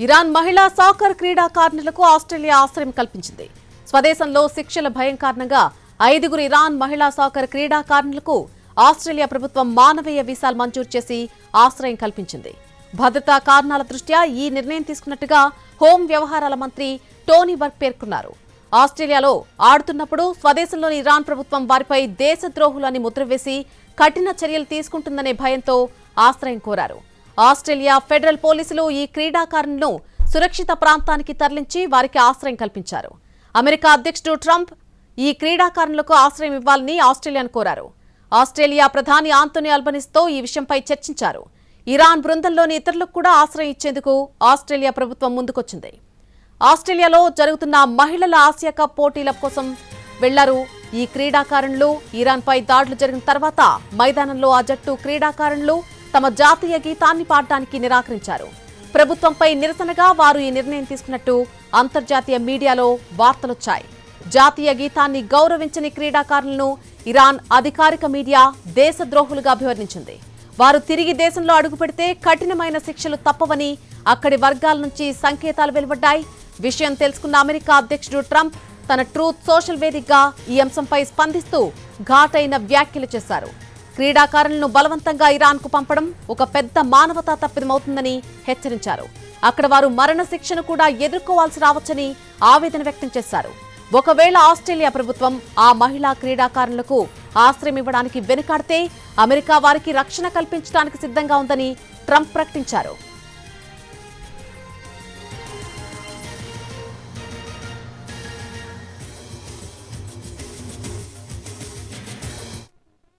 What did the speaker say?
Iran మహిళా soccer క్రీడాకారులకు Australia ఆశ్రయం కల్పించింది. స్వదేశంలో శిక్షల భయం కారణంగా 5 ఇరాన్ మహిళా సాకర్ క్రీడాకారులకు ఆస్ట్రేలియా ప్రభుత్వం మానవీయ వీసాలు మంజూరు చేసి ఆశ్రయం కల్పించింది. భద్రతా కారణాల దృష్ట్యా ఈ నిర్ణయం తీసుకున్నట్టుగా హోం వ్యవహారాల మంత్రి టోనీ బర్గ్ పేర్కొన్నారు. ఆస్ట్రేలియాలో ఆడుతున్నప్పుడు స్వదేశంలోని ఇరాన్ ప్రభుత్వం వారిపై దేశద్రోహులని ముద్ర వేసి కఠిన చర్యలు తీసుకుంటుందనే భయంతో ఆశ్రయం కోరారు. ఆస్ట్రేలియా ఫెడరల్ పోలీసులు ఈ క్రీడాకారులను సురక్షిత ప్రాంతానికి తరలించి వారికి ఆశ్రయం కల్పించారు. అమెరికా అధ్యక్షుడు ట్రంప్ ఈ క్రీడాకారులకు ఆశ్రయం ఇవ్వాలని ఆస్ట్రేలియాను కోరారు. ఆస్ట్రేలియా ప్రధాని ఆంటోనీ అల్బనీస్తో ఈ విషయంపై చర్చించారు. ఇరాన్ బృందంలోని ఇతరులకు కూడా ఆశ్రయం ఇచ్చేందుకు ఆస్ట్రేలియా ప్రభుత్వం ముందుకొచ్చింది. ఆస్ట్రేలియాలో జరుగుతున్న మహిళల ఆసియా కప్ పోటీల కోసం వెళ్లారు ఈ క్రీడాకారులు. ఇరాన్పై దాడులు జరిగిన తర్వాత మైదానంలో ఆ జట్టు క్రీడాకారులు తమ జాతీయ గీతాన్ని పాడడానికి నిరాకరించారు. ప్రభుత్వంపై నిరసనగా వారు ఈ నిర్ణయం తీసుకున్నట్టు అంతర్జాతీయ మీడియాలో వార్తలొచ్చాయి. జాతీయ గీతాన్ని గౌరవించని క్రీడాకారులను ఇరాన్ అధికారిక మీడియా దేశద్రోహులుగా అభివర్ణించింది. వారు తిరిగి దేశంలో అడుగుపెడితే కఠినమైన శిక్షలు తప్పవని అక్కడి వర్గాల నుంచి సంకేతాలు వెలువడ్డాయి. విషయం తెలుసుకున్న అమెరికా అధ్యక్షుడు ట్రంప్ తన ట్రూత్ సోషల్ వేదికగా ఈ అంశంపై స్పందిస్తూ ఘాటైన వ్యాఖ్యలు చేశారు. క్రీడాకారులను బలవంతంగా ఇరాన్కు పంపడం ఒక పెద్ద మానవతా తప్పిదమవుతుందని హెచ్చరించారు. అక్కడ వారు మరణ శిక్షను కూడా ఎదుర్కోవాల్సి రావచ్చని ఆవేదన వ్యక్తం చేశారు. ఒకవేళ ఆస్ట్రేలియా ప్రభుత్వం ఆ మహిళా క్రీడాకారులకు ఆశ్రయం ఇవ్వడానికి వెనుకాడితే అమెరికా వారికి రక్షణ కల్పించడానికి సిద్ధంగా ఉందని ట్రంప్ ప్రకటించారు.